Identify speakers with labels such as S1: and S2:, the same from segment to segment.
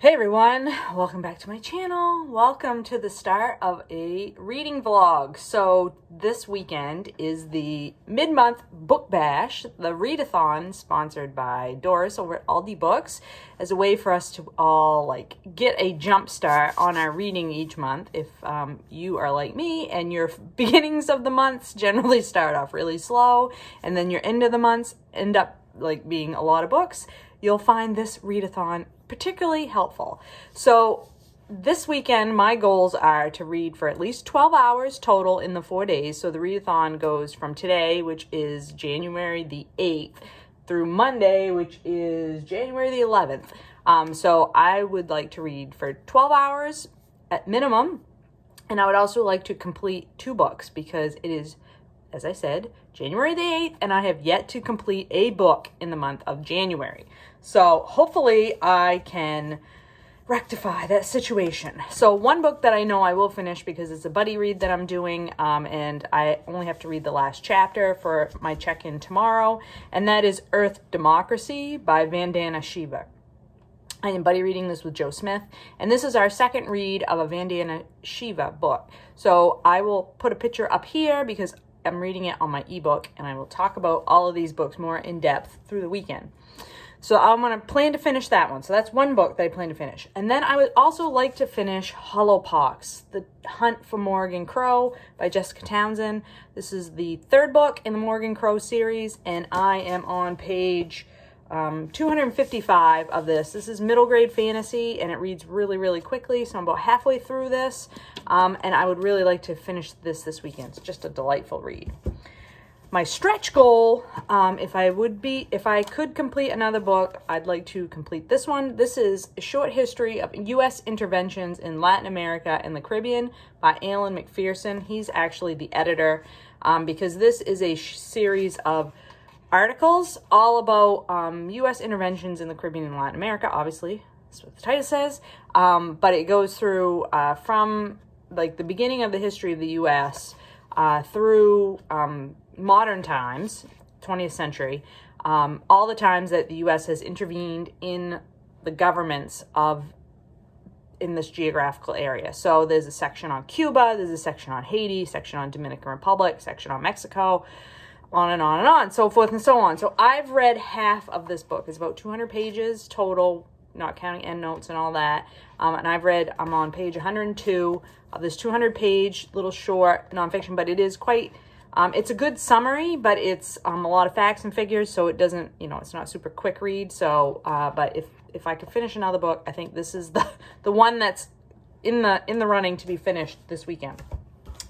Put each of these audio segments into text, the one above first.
S1: Hey everyone, welcome back to my channel. Welcome to the start of a reading vlog. So this weekend is the mid-month book bash, the readathon, sponsored by Doris over at Aldi Books, as a way for us to all get a jump start on our reading each month. If you are like me and your beginnings of the months generally start off really slow and then your end of the months end up being a lot of books, you'll find this readathon particularly helpful. So this weekend, my goals are to read for at least 12 hours total in the 4 days. So the readathon goes from today, which is January the 8th, through Monday, which is January the 11th. So I would like to read for 12 hours at minimum. And I would also like to complete 2 books because it is, as I said, January the 8th, and I have yet to complete a book in the month of January. So hopefully I can rectify that situation. So one book that I know I will finish because it's a buddy read that I'm doing, and I only have to read the last chapter for my check-in tomorrow, and that is Earth Democracy by Vandana Shiva. I am buddy reading this with Joe Smith, and this is our second read of a Vandana Shiva book. So I will put a picture up here because I'm reading it on my ebook, and I will talk about all of these books more in depth through the weekend. So I'm going to plan to finish that one. So that's one book that I plan to finish. And then I would also like to finish Hollowpox, The Hunt for Morgan Crow by Jessica Townsend. This is the 3rd book in the Morgan Crow series, and I am on page 255 of this. This is middle grade fantasy, and it reads really, really quickly. So I'm about halfway through this, and I would really like to finish this weekend. It's just a delightful read. My stretch goal, if I could complete another book, I'd like to complete this one. This is A Short History of U.S. Interventions in Latin America and the Caribbean by Alan McPherson. He's actually the editor, because this is a series of articles all about U.S. interventions in the Caribbean and Latin America. Obviously, that's what the title says. But it goes through from the beginning of the history of the U.S. Through modern times, 20th century, all the times that the U.S. has intervened in the governments in this geographical area. So there's a section on Cuba, there's a section on Haiti, section on Dominican Republic, section on Mexico, on and on and on, so forth and so on. So I've read half of this book. It's about 200 pages total, not counting endnotes and all that. And I'm on page 102 of this 200-page little short nonfiction, but it is quite, it's a good summary, but it's a lot of facts and figures, so it doesn't, it's not a super quick read. So, but if I could finish another book, I think this is the one that's in the running to be finished this weekend.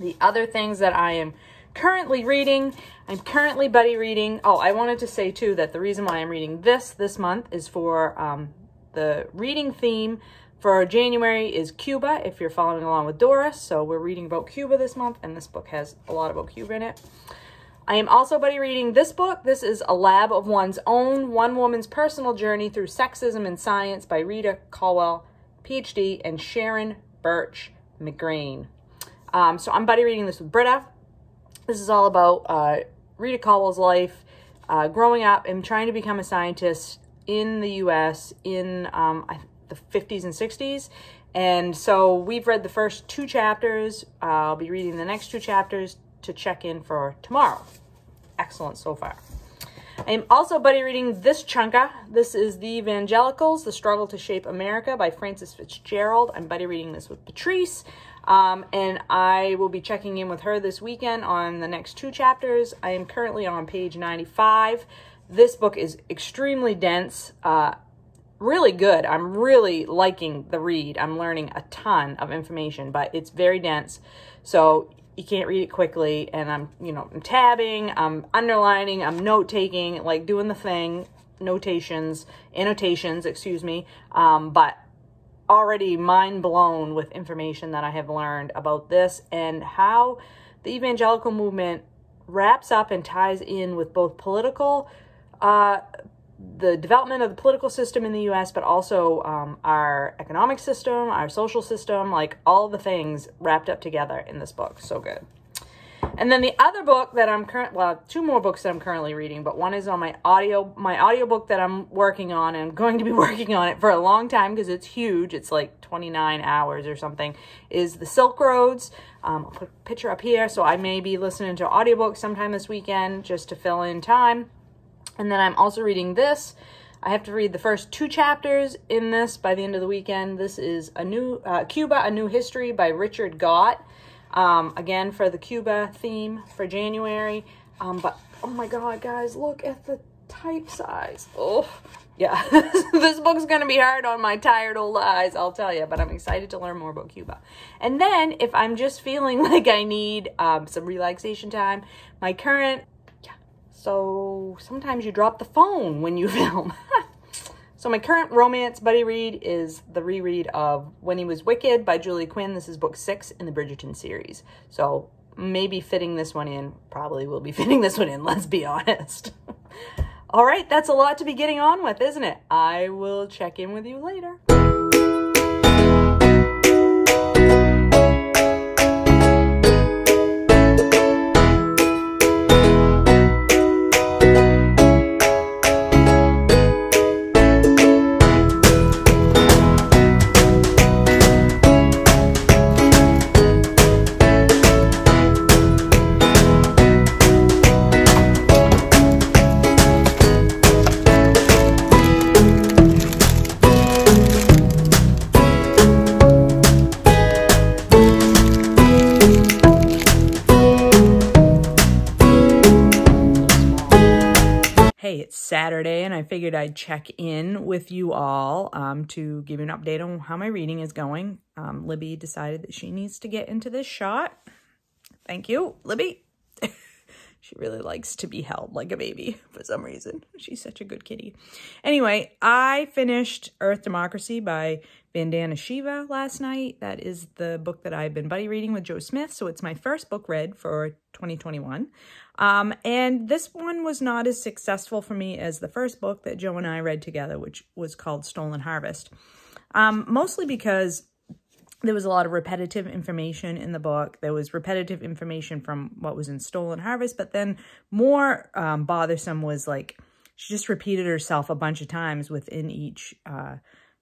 S1: The other things that I am currently reading, I'm currently buddy reading. Oh, I wanted to say too that the reason why I'm reading this month is for the reading theme for January is Cuba, if you're following along with Doris. So we're reading about Cuba this month, and this book has a lot about Cuba in it. I am also buddy reading this book. This is A Lab of One's Own, One Woman's Personal Journey Through Sexism in Science by Rita, Colwell, PhD, and Sharon Birch McGrain. So I'm buddy reading this with Rita. This is all about Rita Colwell's life, growing up and trying to become a scientist in the U.S. in the 50s and 60s. And so we've read the first 2 chapters. I'll be reading the next 2 chapters to check in for tomorrow. Excellent so far. I am also buddy reading this chunka. This is The Evangelicals, The Struggle to Shape America by FitsGerald. I'm buddy reading this with Patrice. And I will be checking in with her this weekend on the next 2 chapters. I am currently on page 95. This book is extremely dense, really good. I'm really liking the read. I'm learning a ton of information, but it's very dense, so you can't read it quickly. And I'm tabbing, I'm underlining, I'm note-taking, doing the thing, annotations, excuse me, but already mind blown with information that I have learned about this and how the evangelical movement wraps up and ties in with both political, the development of the political system in the U.S., but also our economic system, our social system, all the things wrapped up together in this book. So good. And then the other book that I'm well, two more books that I'm currently reading, but one is on my audiobook that I'm working on, and I'm going to be working on it for a long time because it's huge. It's like 29 hours or something, is The Silk Roads. I'll put a picture up here, so I may be listening to audiobook sometime this weekend just to fill in time. And then I'm also reading this. I have to read the first 2 chapters in this by the end of the weekend. This is Cuba, A New History by Richard Gott. Again, for the Cuba theme for January. But, oh my God, guys, look at the type size. Oh, yeah. This book's going to be hard on my tired old eyes, I'll tell you. But I'm excited to learn more about Cuba. And then, if I'm just feeling like I need some relaxation time, my current... So sometimes you drop the phone when you film. So my current romance buddy read is the reread of When He Was Wicked by Julia Quinn. This is book 6 in the Bridgerton series. So maybe fitting this one in, probably will be fitting this one in, let's be honest. All right, that's a lot to be getting on with, isn't it? I will check in with you later. Saturday, and I figured I'd check in with you all to give you an update on how my reading is going. Libby decided that she needs to get into this shot. Thank you, Libby. She really likes to be held like a baby for some reason. She's such a good kitty. Anyway, I finished Earth Democracy by Vandana Shiva last night. That is the book that I've been buddy reading with Joe Smith, so it's my first book read for 2021. And this one was not as successful for me as the first book that Joe and I read together, which was called Stolen Harvest. Mostly because there was a lot of repetitive information in the book. There was repetitive information from what was in Stolen Harvest, but then more bothersome was like she just repeated herself a bunch of times within each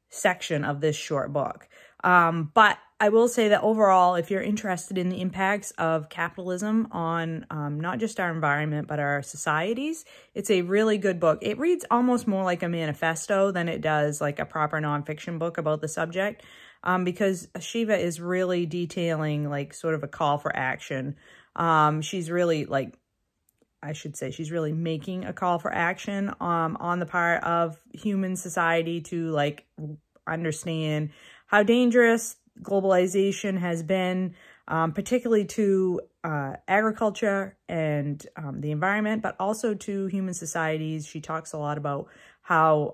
S1: section of this short book. But I will say that overall, if you're interested in the impacts of capitalism on not just our environment, but our societies, it's a really good book. It reads almost more like a manifesto than it does like a proper nonfiction book about the subject, because Shiva is really detailing like sort of a call for action. She's really like, I should say, she's really making a call for action on the part of human society to like understand how dangerous globalization has been, particularly to agriculture and the environment, but also to human societies. She talks a lot about how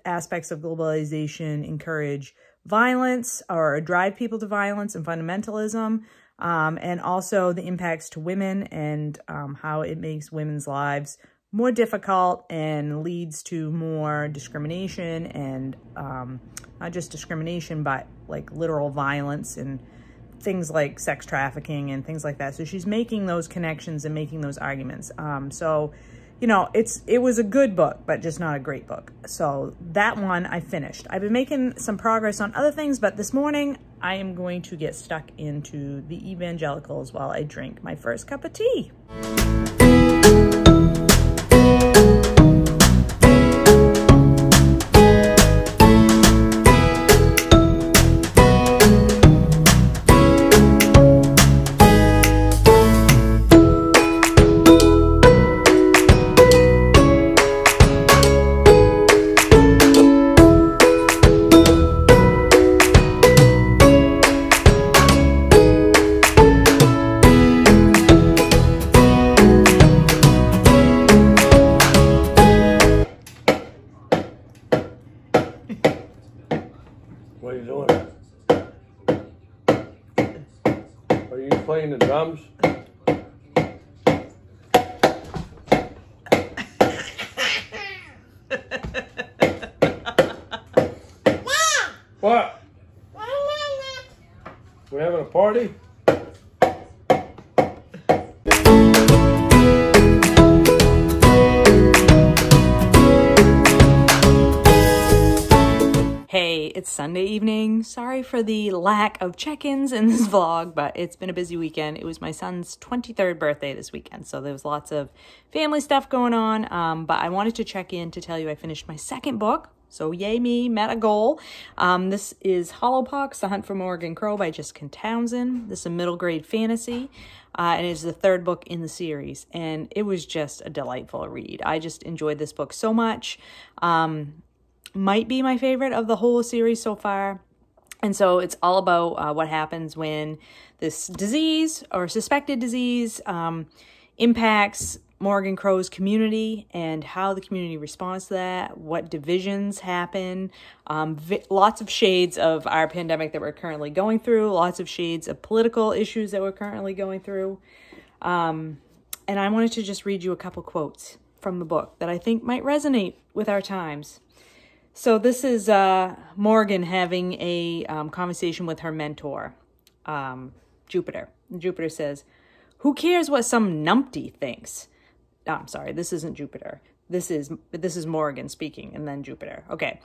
S1: aspects of globalization encourage violence or drive people to violence and fundamentalism, and also the impacts to women and how it makes women's lives more difficult and leads to more discrimination and not just discrimination, but like literal violence and things like sex trafficking and things like that. So she's making those connections and making those arguments. So, you know, it was a good book, but just not a great book. So that one I finished. I've been making some progress on other things, but this morning I am going to get stuck into the Evangelicals while I drink my first cup of tea.
S2: What are you doing? Are you playing the drums? What? We're having a party?
S1: It's Sunday evening. Sorry for the lack of check-ins in this vlog, but it's been a busy weekend. It was my son's 23rd birthday this weekend, so there was lots of family stuff going on. But I wanted to check in to tell you I finished my second book. So yay me, met a goal. This is Hollowpox, The Hunt for Morgan Crow by Townsend. This is a middle grade fantasy, and it is the third book in the series. And it was just a delightful read. I just enjoyed this book so much. Might be my favorite of the whole series so far. And so it's all about what happens when this disease or suspected disease impacts Morgan Crow's community and how the community responds to that, what divisions happen, lots of shades of our pandemic that we're currently going through, lots of shades of political issues that we're currently going through. And I wanted to just read you a couple quotes from the book that I think might resonate with our times. So this is Morgan having a conversation with her mentor, Jupiter. And Jupiter says, "Who cares what some numpty thinks?" Oh, I'm sorry, this isn't Jupiter. This is Morgan speaking, and then Jupiter. Okay.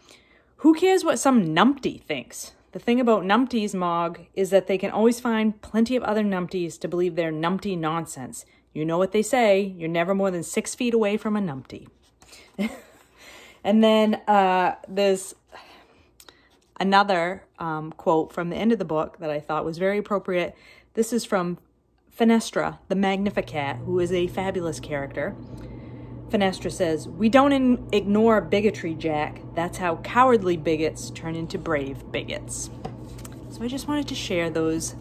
S1: "Who cares what some numpty thinks? The thing about numpties, Mog, is that they can always find plenty of other numpties to believe their numpty nonsense. You know what they say, you're never more than 6 feet away from a numpty." And then there's another quote from the end of the book that I thought was very appropriate. This is from Fenestra, the Magnificat, who is a fabulous character. Fenestra says, "We don't ignore bigotry, Jack. That's how cowardly bigots turn into brave bigots." So I just wanted to share those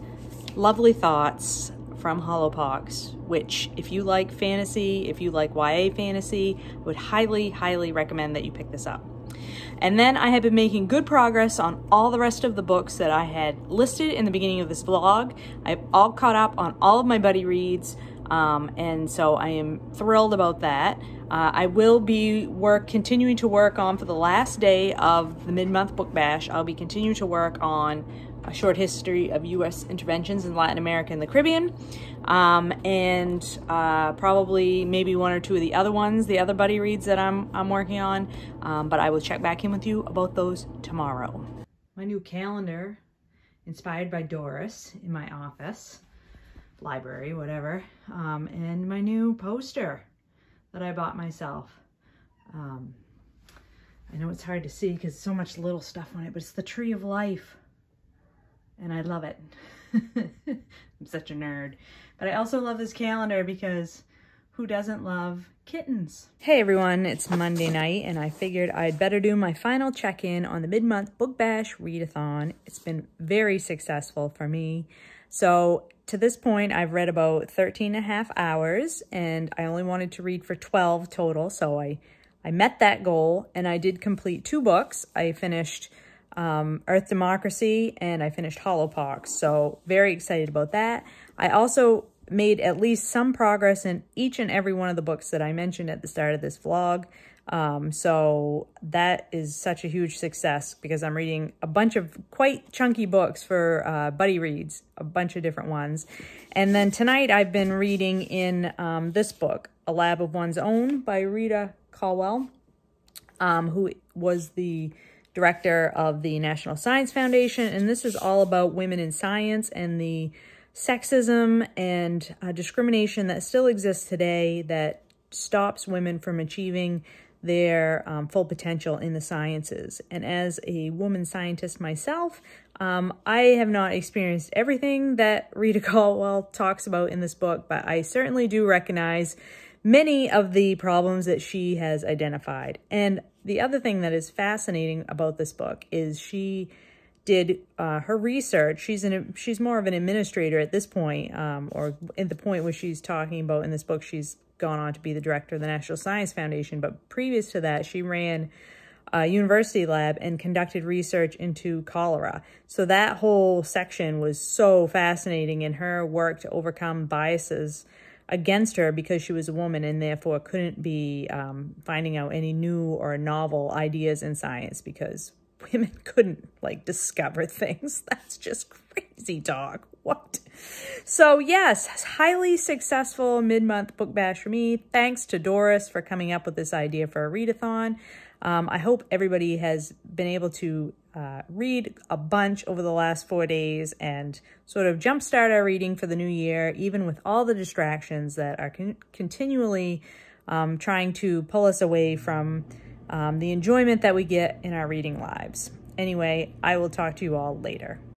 S1: lovely thoughts from Hollowpox, which if you like fantasy, if you like YA fantasy, I would highly, highly recommend that you pick this up. And then I have been making good progress on all the rest of the books that I had listed in the beginning of this vlog. I've all caught up on all of my buddy reads, and so I am thrilled about that. I will be continuing to work on, for the last day of the mid-month book bash, I'll be continuing to work on a short history of U.S. interventions in Latin America and the Caribbean, and probably maybe one or two of the other ones, the other buddy reads that I'm working on, but I will check back in with you about those tomorrow. My new calendar, inspired by Doris, in my office, library, whatever, and my new poster that I bought myself. I know it's hard to see because so much little stuff on it, but it's the Tree of Life. And I love it. I'm such a nerd. But I also love this calendar because who doesn't love kittens? Hey everyone, it's Monday night and I figured I'd better do my final check-in on the mid-month book bash readathon. It's been very successful for me. So to this point, I've read about 13 and a half hours and I only wanted to read for 12 total. So I met that goal and I did complete 2 books. I finished Earth Democracy, and I finished Hollowpox, so very excited about that. I also made at least some progress in each and every one of the books that I mentioned at the start of this vlog, so that is such a huge success because I'm reading a bunch of quite chunky books for buddy reads, a bunch of different ones. And then tonight I've been reading in this book, A Lab of One's Own by Rita Colwell, who was the director of the National Science Foundation, and this is all about women in science and the sexism and discrimination that still exists today that stops women from achieving their full potential in the sciences. And as a woman scientist myself, I have not experienced everything that Rita Colwell talks about in this book, but I certainly do recognize many of the problems that she has identified. And the other thing that is fascinating about this book is she did her research. She's more of an administrator at this point, or at the point where she's talking about in this book, she's gone on to be the director of the National Science Foundation. But previous to that, she ran a university lab and conducted research into cholera. So that whole section was so fascinating in her work to overcome biases against her because she was a woman and therefore couldn't be finding out any new or novel ideas in science because women couldn't discover things. That's just crazy talk. What? So yes, highly successful mid-month book bash for me. Thanks to Doris for coming up with this idea for a readathon. I hope everybody has been able to
S3: read a bunch over the last 4 days and sort of jumpstart our reading for the new year, even with all the distractions that are continually trying to pull us away from the enjoyment that we get in our reading lives. Anyway, I will talk to you all later.